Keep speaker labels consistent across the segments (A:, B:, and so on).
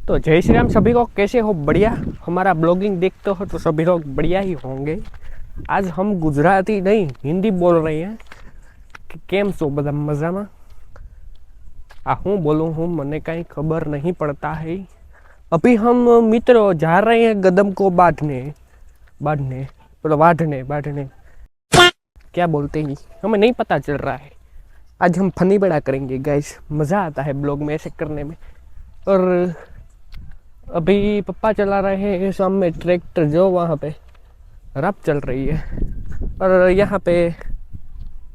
A: तो जय श्री राम सभी को, कैसे हो? बढ़िया। हमारा ब्लॉगिंग देखते हो तो सभी लोग बढ़िया ही होंगे। आज हम गुजराती नहीं हिंदी बोल रहे हैं कि केम छो बधा मजामा। आ हूँ बोलूँ हूँ मने कहीं खबर नहीं पड़ता है। अभी हम मित्रों जा रहे हैं गदम को बांधने बांधने मतलब बांधने बांधने क्या बोलते हैं हमें नहीं पता चल रहा है। आज हम फनी बड़ा करेंगे गाइस, मज़ा आता है ब्लॉग में ऐसे करने में। और अभी पप्पा चला रहे हैं सामने ट्रैक्टर, जो वहाँ पे रफ चल रही है। और यहाँ पे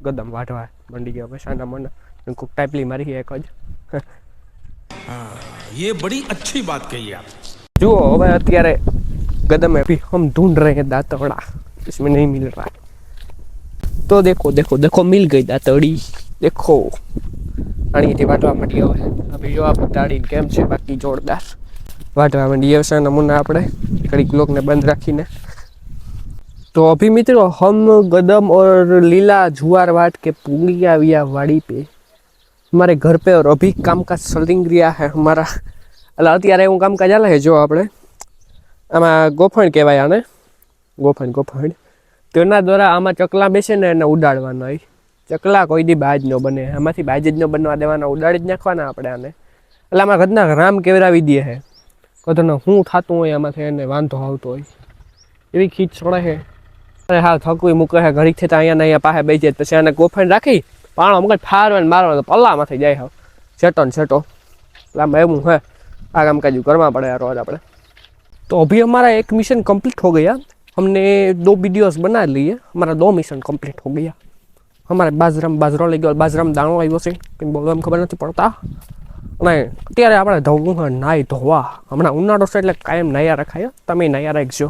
A: गदम वाटवा मंडी गया शाना मन उनको टाइपली मारी है एक
B: ये बड़ी अच्छी बात कही आप।
A: जो હવે અત્યારે गदम है, अभी हम ढूंढ रहे हैं दातवड़ा, इसमें नहीं मिल रहा है। तो देखो देखो देखो मिल गई दातवड़ी, देखो पानी वाटवा मंडी है। अभी जो आप दाड़ी केम છે બાકી જોરદાર वाटवा मंडी है नमूना આપણે घड़ी लोग ने बंद रखीने। तो अभी मित्रों हम गदम और लीला जुआर वाट के पूंगी आविया वाड़ी पे हमारे घर पे। और अभी कामकाज चलिंग रहा है हमारा। अत्यारे हूँ कामकाज आले है जो આપણે આમાં ગોફણ કહેવાય આને, ગોફણ ગોફણ તેના દ્વારા આમાં ચકલા બેસે ને એને ઉડાડવાના હોય। ચકલા કોઈ દી બાજ ન બને, આમાંથી બાજ જ ન બનવા દેવાના, ઉડાડી જ નાખવાના આપણે આને। એટલે આમાં ઘરના રામ કેવરાવી દે છે કદનો શું થતું હોય આમાંથી એને વાંધો આવતો હોય એવી ખીચ છોડે છે। અરે હા થકવી મૂકે છે ઘડીક થતા અહીંયા ને અહીંયા પાસે બેસી જાય, પછી આને ગોફણ રાખી પાણો મગજ ફારવા મારવા તો પલ્લામાંથી જાય હવે સેટો ને સેટો। એટલે આમાં એવું है આ કામકાજ करवा पड़े यार रोज આપણે। तो अभी हमारा एक मिशन कंप्लीट हो गया, हमने 2 वीडियोस बना लिए, हमारा 2 मिशन कंप्लीट हो गया। हमारे बाजरो लई गयो, बाजराम दाणो આવ્યો છે કે બોલવા ખબર નથી પડતા। અને અત્યારે આપણે ધોવું નાઈ ધોવા, હમણાં ઉનાળો છે એટલે કાયમ નાયા રખાય, તમે નાયા રાખજો,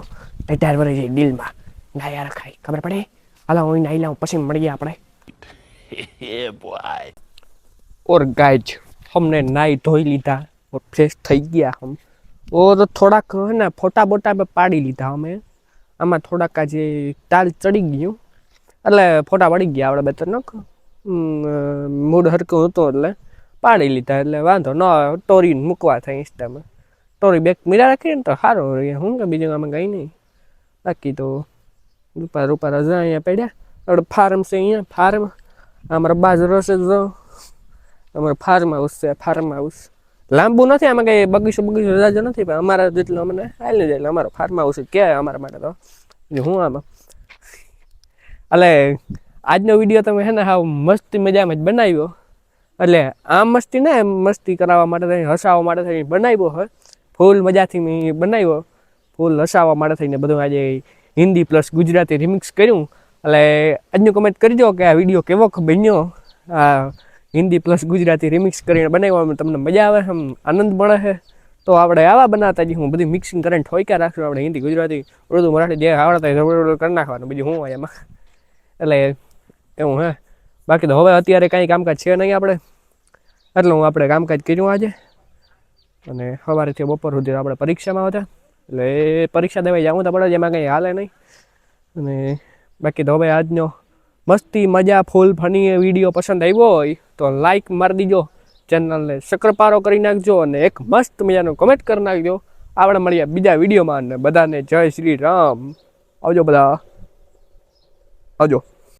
A: ટાયર વળી જાય દિલમાં, નાયા રખાય ખબર પડે। હાલો હું નાઈ લઉં પછી મળીએ આપણે। और गाइज हमने नाई धोई लीधा और फ्रेश થઈ ગયા हम। और થોડાક है ना फोटा बोटा पे पाड़ी लीधा અમે। આમાં થોડાક આજે તાલ ચડી ગયું એટલે ફોટા પડી ગયા આપણે બે ત્રણ મૂડ હરકું હતું એટલે પાડી લીધા। એટલે વાંધો ન ટોરી મૂકવા થાય ઇન્સ્ટામાં, ટોરી બેક મીરા રાખીએ ને તો સારું રહે। શું કે બીજું આમાં કંઈ નહીં, બાકી તો રૂપા રૂપા રજા અહીંયા પડ્યા। આપણે ફાર્મ છે અહીંયા, ફાર્મ અમારા બાજરો છે જો, અમારું ફાર્મ હાઉસ છે, ફાર્મ હાઉસ લાંબુ નથી, આમાં કંઈ બગીચો બગીચો રજા નથી, પણ અમારા જેટલું અમને હાલી જાય એટલે અમારો ફાર્મ હાઉસ કહેવાય અમારા માટે તો। હું આમાં એટલે આજનો વિડીયો તમે હે ને હાવ મસ્તી મજામાં જ બનાવ્યો, એટલે આમ મસ્તી ને મસ્તી કરાવવા માટે થઈને હસાવવા માટે થઈને બનાવ્યો હોય, ફૂલ મજાથી મેં બનાવ્યો, ફૂલ હસાવવા માટે થઈને બધું આજે હિન્દી પ્લસ ગુજરાતી રિમિક્સ કર્યું। એટલે આજનું કમેન્ટ કરજો કે આ વિડીયો કેવો બન્યો, આ हिंदी प्लस गुजराती रिमिक्स कर बनावવામાં તમને મજા આવે, આમ આનંદ મળે છે। તો આપણે આવા બનાવતા જ હું બધી મિક્સિંગ કરીને ઠોક્યા રાખશું, આપણે હિન્દી ગુજરાતી ઉર્દુ મરાઠી જે આવડતા હોય કરી નાખવાનું, બીજું શું હોય એમાં। એટલે એવું હે, બાકી તો હવે અત્યારે કાંઈ કામકાજ છે નહીં આપણે, એટલે હું આપણે કામકાજ કર્યું આજે। અને સવારેથી બપોર સુધી આપણે પરીક્ષામાં હતા, એટલે પરીક્ષા દેવા જવું તો પડે, જેમાં કંઈ હાલે નહીં। અને બાકી તો હવે આજનો મસ્તી મજા ફૂલ ફની વિડીયો પસંદ આવ્યો હોય તો લાઈક મારી દીજો, ચેનલને શક્કરપારો કરી નાખજો અને એક મસ્ત મજાનો કમેન્ટ કરી નાખજો। આપણે મળીએ બીજા વિડીયોમાં, અને બધાને જય શ્રી રામ, આવજો બધા, આવજો।